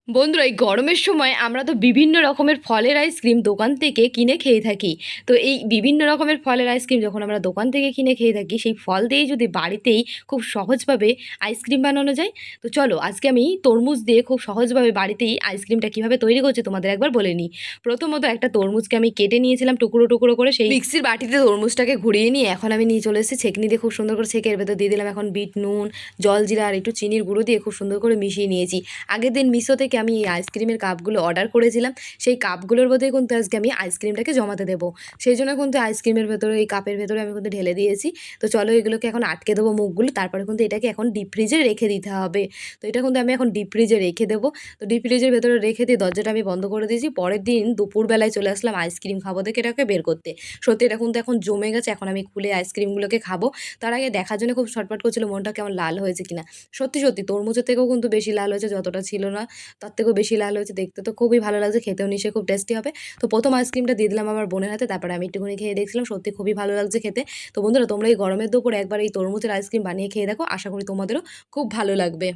বন্ধুরা, এই গরমের সময় আমরা তো বিভিন্ন রকমের ফলের আইসক্রিম দোকান থেকে কিনে খেয়ে থাকি। তো এই বিভিন্ন রকমের ফলের আইসক্রিম যখন আমরা দোকান থেকে কিনে খেয়ে থাকি, সেই ফল দিয়েই যদি বাড়িতেই খুব সহজভাবে আইসক্রিম বানানো যায়, তো চলো আজকে আমি তরমুজ দিয়ে খুব সহজভাবে বাড়িতেই আইসক্রিমটা কীভাবে তৈরি করছি তোমাদের একবার বলে নিই। প্রথমত একটা তরমুজকে আমি কেটে নিয়েছিলাম টুকরো টুকরো করে, সেই মিক্সির বাটিতে তরমুজটাকে ঘুরিয়ে নিয়ে এখন আমি নিয়ে চলে এসেছি ছেঁকনি দিয়ে খুব সুন্দর করে ছেঁকে এর ভেতর দিয়ে দিলাম এখন বিট নুন, জল জিরা আর একটু চিনির গুঁড়ো দিয়ে খুব সুন্দর করে মিশিয়ে নিয়েছি। আগের দিন মিশো থেকে আমি এই আইসক্রিমের কাপগুলো অর্ডার করেছিলাম, সেই কাপগুলোর মধ্যে কিন্তু আজকে আমি আইসক্রিমটাকে জমাতে দেবো। সেই জন্য কিন্তু আইসক্রিমের ভেতরে এই কাপের ভেতরে আমি কিন্তু ঢেলে দিয়েছি। তো চলো এগুলোকে এখন আটকে দেবো মুখগুলো, তারপরে কিন্তু এটাকে এখন ডিপ ফ্রিজে রেখে দিতে হবে। তো এটা কিন্তু আমি এখন ডিপ ফ্রিজে রেখে দেবো। তো ডিপ ফ্রিজের ভেতরে রেখে দিয়ে দরজাটা আমি বন্ধ করে দিয়েছি। পরের দিন দুপুরবেলায় চলে আসলাম আইসক্রিম খাবো দেখে এটাকে বের করতে। সত্যি এটা কিন্তু এখন জমে গেছে, এখন আমি খুলে আইসক্রিমগুলোকে খাবো। তার আগে দেখার জন্য খুব ছটফট করছিল মনটা কেমন লাল হয়েছে কিনা। সত্যি সত্যি তরমুজের থেকেও কিন্তু বেশি লাল হয়েছে, যতটা ছিল না তার থেকেও বেশি লাল হয়েছে। দেখতে তো খুবই ভালো লাগছে, খেতেও নিশ্চয়ই খুব টেস্টি হবে। তো প্রথম আইসক্রিমটা দিয়ে দিলাম আমার বোনের হাতে, তারপরে আমি একটুখানি খেয়ে দেখছিলাম, সত্যি খুবই ভালো লাগছে খেতে। তো বন্ধুরা, তোমরা এই গরমের দুপুরে একবার এই তরমুজের আইসক্রিম বানিয়ে খেয়ে দেখো, আশা করি তোমাদেরও খুব ভালো লাগবে।